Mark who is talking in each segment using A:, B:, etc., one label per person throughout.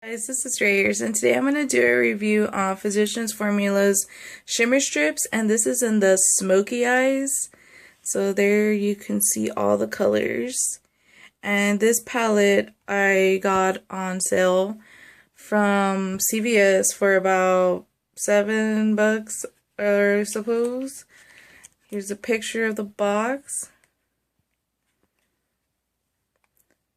A: Guys, this is Rayers, and today I'm going to do a review on Physicians Formula's Shimmer Strips, and this is in the Smokey Eyes. So there you can see all the colors. And this palette I got on sale from CVS for about $7 or suppose. Here's a picture of the box.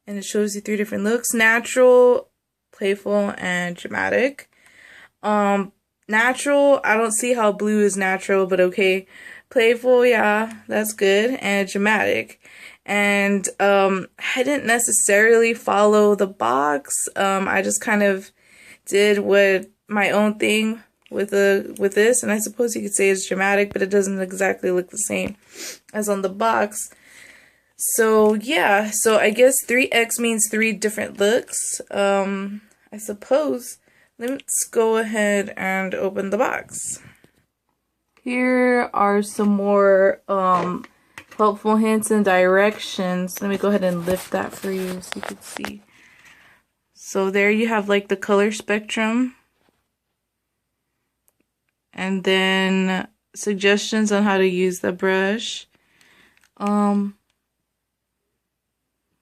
A: And it shows you 3 different looks: natural, playful, and dramatic. Natural, I don't see how blue is natural, but okay. Playful, yeah, that's good. And dramatic. And I didn't necessarily follow the box. I just kind of did my own thing with this, and I suppose you could say it's dramatic, but it doesn't exactly look the same as on the box. So yeah, so I guess 3X means 3 different looks. I suppose. Let's go ahead and open the box. Here are some more helpful hints and directions. Let me go ahead and lift that for you so you can see. So there you have like the color spectrum. And then suggestions on how to use the brush. Yeah,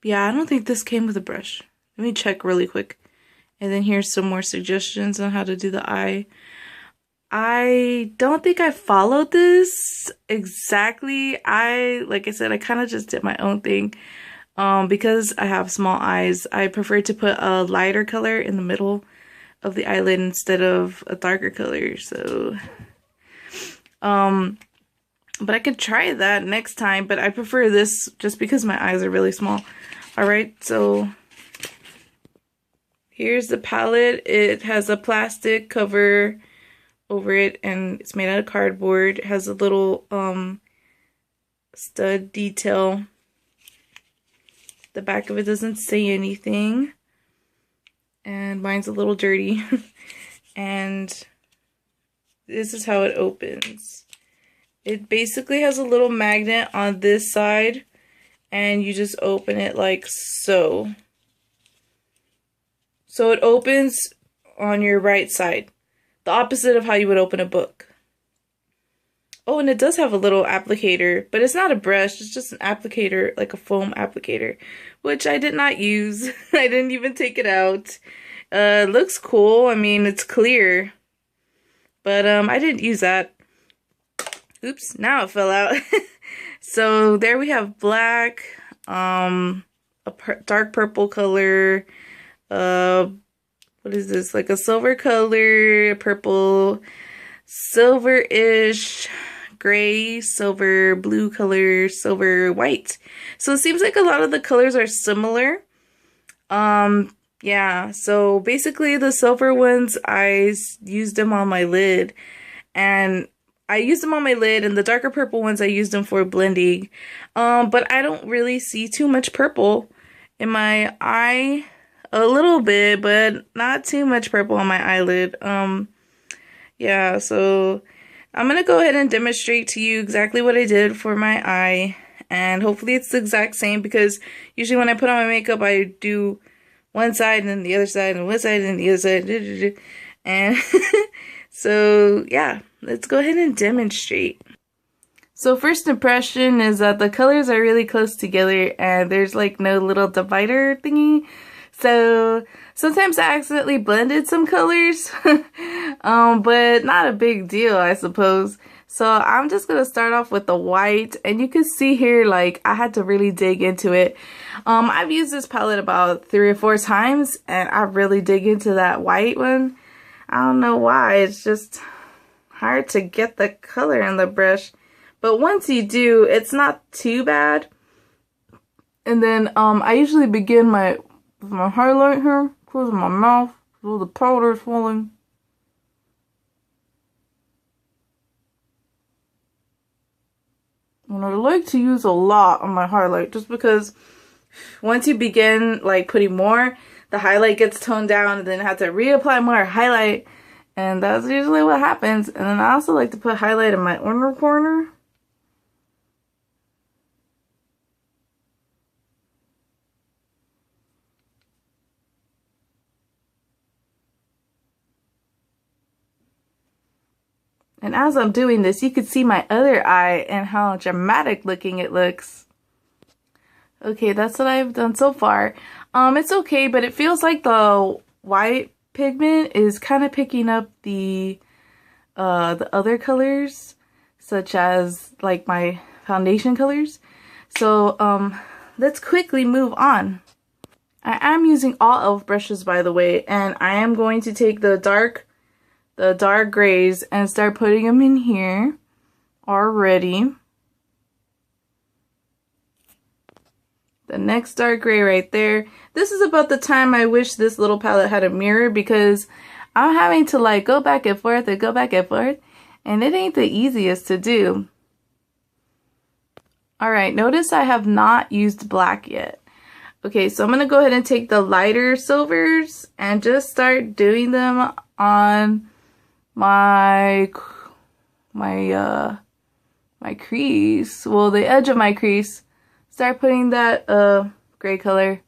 A: I don't think this came with a brush. Let me check really quick. And then here's some more suggestions on how to do the eye. I don't think I followed this exactly. Like I said, I kind of just did my own thing. Because I have small eyes, I prefer to put a lighter color in the middle of the eyelid instead of a darker color. So, but I could try that next time, but I prefer this just because my eyes are really small. Alright, so here's the palette. It has a plastic cover over it, and it's made out of cardboard. It has a little stud detail. The back of it doesn't say anything. And mine's a little dirty. And this is how it opens. It basically has a little magnet on this side, and you just open it like so. So it opens on your right side, the opposite of how you would open a book. Oh, and it does have a little applicator, but it's not a brush, it's just an applicator, like a foam applicator, which I did not use. I didn't even take it out. Looks cool. I mean, it's clear, but I didn't use that. Oops, now it fell out. So there we have black, a dark purple color, what is this, like a silver color, purple, silver-ish, gray, silver, blue color, silver, white. So it seems like a lot of the colors are similar. Yeah, so basically the silver ones, I used them on my lid, and I used them on my lid, and the darker purple ones I used them for blending. But I don't really see too much purple in my eye. A little bit, but not too much purple on my eyelid. Yeah, so I'm gonna go ahead and demonstrate to you exactly what I did for my eye, and hopefully it's the exact same, because usually when I put on my makeup, I do one side and then the other side and one side and the other side, and so yeah, let's go ahead and demonstrate. So first impression is that the colors are really close together, and there's like no little divider thingy. So sometimes I accidentally blended some colors, but not a big deal, I suppose. So I'm just going to start off with the white, and you can see here, like, I had to really dig into it. I've used this palette about 3 or 4 times, and I really dig into that white one. I don't know why, it's just hard to get the color in the brush. But once you do, it's not too bad. And then I usually begin with my highlight here, closing my mouth, so the powder is falling. And I like to use a lot on my highlight, just because once you begin like putting more, the highlight gets toned down, and then I have to reapply more highlight, and that's usually what happens. And then I also like to put highlight in my inner corner. And as I'm doing this, you can see my other eye and how dramatic looking it looks. Okay, that's what I've done so far. It's okay, but it feels like the white pigment is kind of picking up the other colors, such as like my foundation colors. So let's quickly move on. I am using all e.l.f. brushes, by the way, and I am going to take the dark grays and start putting them in here already. The next dark gray right there. This is about the time I wish this little palette had a mirror, because I'm having to like go back and forth and go back and forth, and it ain't the easiest to do. Alright, notice I have not used black yet. Okay, so I'm going to go ahead and take the lighter silvers and just start doing them on my crease. Well, the edge of my crease. Start putting that gray color.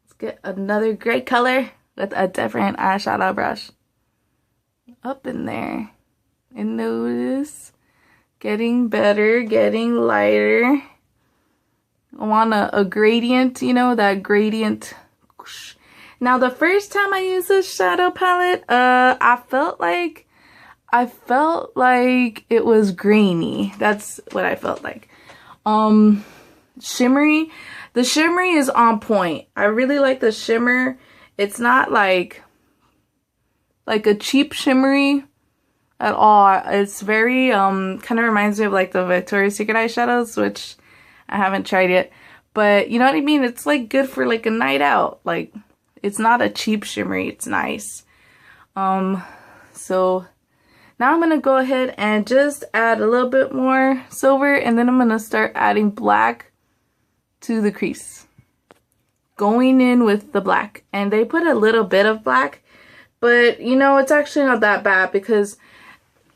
A: Let's get another gray color with a different eyeshadow brush up in there. And notice getting better, getting lighter. I want a gradient, you know, that gradient. Now, the first time I used this shadow palette, I felt like it was grainy. That's what I felt like. Shimmery. The shimmery is on point. I really like the shimmer. It's not like a cheap shimmery at all. It's very, kind of reminds me of like the Victoria's Secret eyeshadows, which I haven't tried yet. But you know what I mean? It's like good for like a night out. Like, it's not a cheap shimmery. It's nice. So now I'm going to go ahead and just add a little bit more silver, and then I'm going to start adding black to the crease. Going in with the black. And they put a little bit of black, but you know, it's actually not that bad, because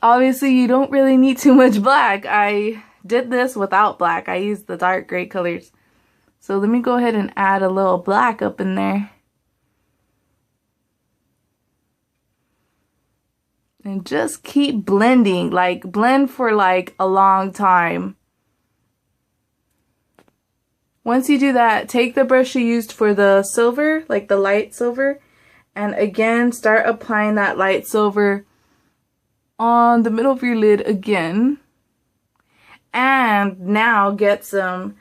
A: obviously you don't really need too much black. I did this without black. I used the dark gray colors. So let me go ahead and add a little black up in there. And just keep blending, like blend for like a long time. Once you do that, take the brush you used for the silver, like the light silver, and again start applying that light silver on the middle of your lid again. And now get some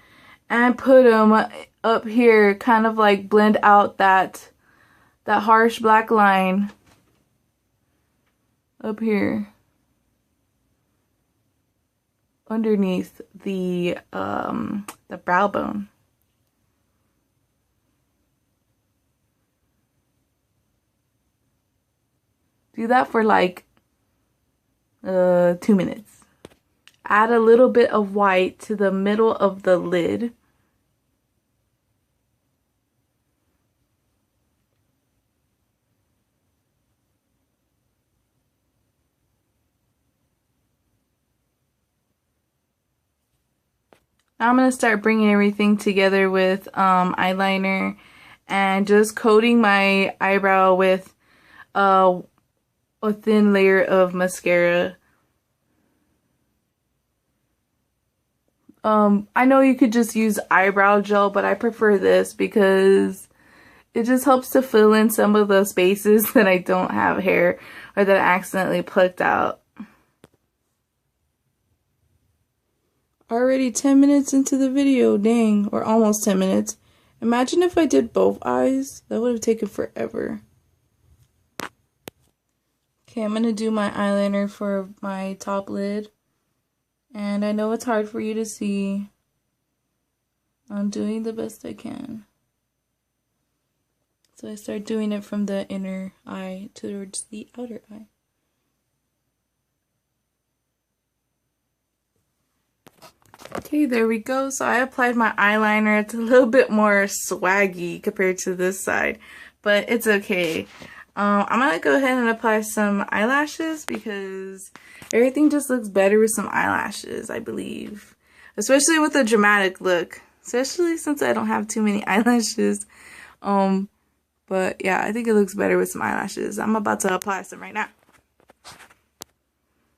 A: and put them up here, kind of like blend out that harsh black line up here underneath the brow bone. Do that for like 2 minutes. Add a little bit of white to the middle of the lid. Now I'm going to start bringing everything together with eyeliner and just coating my eyebrow with a thin layer of mascara. I know you could just use eyebrow gel, but I prefer this because it just helps to fill in some of the spaces that I don't have hair or that I accidentally plucked out. Already 10 minutes into the video, dang, or almost 10 minutes. Imagine if I did both eyes. That would have taken forever. Okay, I'm going to do my eyeliner for my top lid. And I know it's hard for you to see. I'm doing the best I can. So I start doing it from the inner eye towards the outer eye. Okay, there we go. So I applied my eyeliner. It's a little bit more swaggy compared to this side, but it's okay. I'm gonna go ahead and apply some eyelashes because everything just looks better with some eyelashes, I believe. Especially with a dramatic look. Especially since I don't have too many eyelashes. But yeah, I think it looks better with some eyelashes. I'm about to apply some right now.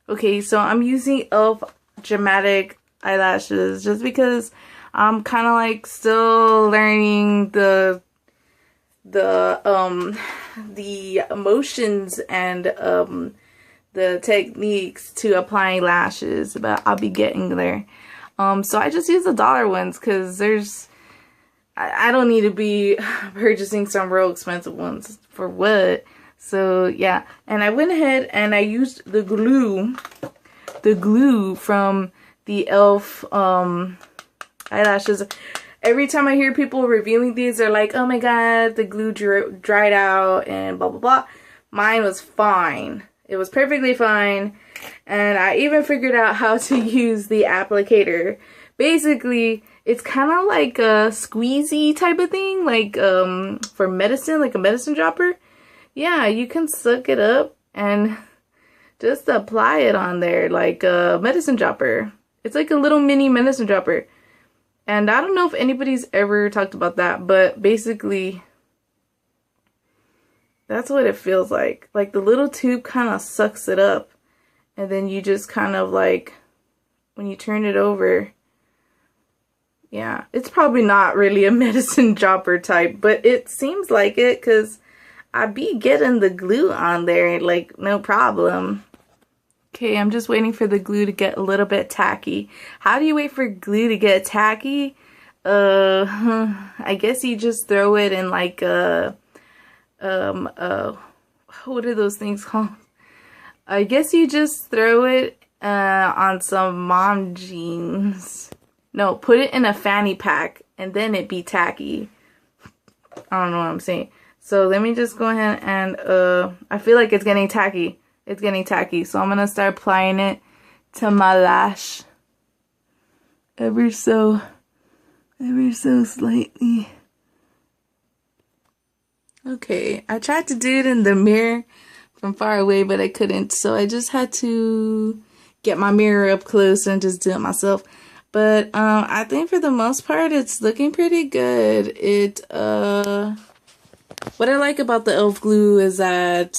A: Okay, so I'm using e.l.f. dramatic eyelashes just because I'm kind of like still learning the emotions and the techniques to applying lashes, but I'll be getting there. So I just use the dollar ones because I don't need to be purchasing some real expensive ones for what. So yeah, and I went ahead and I used the glue from the e.l.f. eyelashes. Every time I hear people reviewing these, they're like, oh my god, the glue dried out and blah blah blah. Mine was fine. It was perfectly fine. And I even figured out how to use the applicator. Basically, it's kind of like a squeezy type of thing, like for medicine, like a medicine dropper. Yeah, you can suck it up and just apply it on there like a medicine dropper. It's like a little mini medicine dropper. And I don't know if anybody's ever talked about that, but basically that's what it feels like. Like the little tube kind of sucks it up. And then you just kind of like, when you turn it over, yeah, it's probably not really a medicine dropper type, but it seems like it because I be getting the glue on there like no problem. Okay, I'm just waiting for the glue to get a little bit tacky. How do you wait for glue to get tacky? I guess you just throw it in like what are those things called? I guess you just throw it on some mom jeans. No, put it in a fanny pack and then it be tacky. I don't know what I'm saying. So let me just go ahead and I feel like it's getting tacky. It's getting tacky. So I'm going to start applying it to my lash. Ever so slightly. Okay, I tried to do it in the mirror from far away, but I couldn't. So I just had to get my mirror up close and just do it myself. But I think for the most part, it's looking pretty good. What I like about the e.l.f. glue is that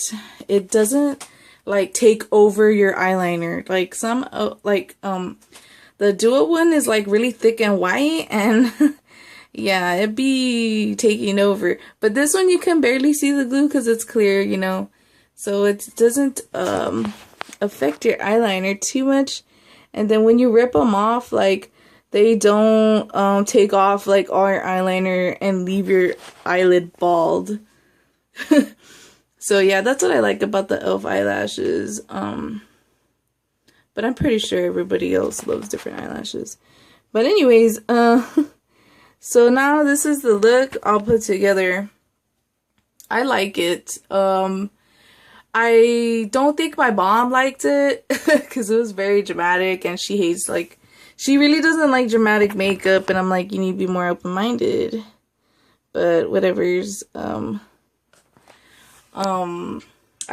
A: it doesn't like take over your eyeliner. Like the dual one is like really thick and white, and yeah, it'd be taking over. But this one you can barely see the glue because it's clear, you know, so it doesn't affect your eyeliner too much. And then when you rip them off, like they don't take off like all your eyeliner and leave your eyelid bald. So yeah, that's what I like about the e.l.f. eyelashes. But I'm pretty sure everybody else loves different eyelashes. But anyways, so now this is the look I'll put together. I like it. I don't think my mom liked it because it was very dramatic and she hates, like, she really doesn't like dramatic makeup, and I'm like, you need to be more open-minded. But whatever's, I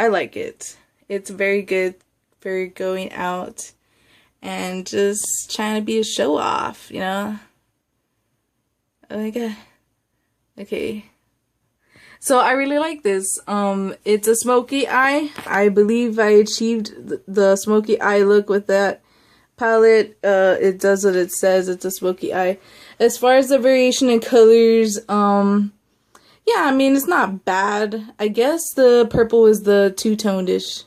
A: like it. It's very good, very going out and just trying to be a show off, you know? Oh my god. Okay. So I really like this. It's a smoky eye. I believe I achieved the smoky eye look with that palette. It does what it says. It's a smoky eye. As far as the variation in colors, yeah, I mean, it's not bad. I guess the purple is the two-toned-ish.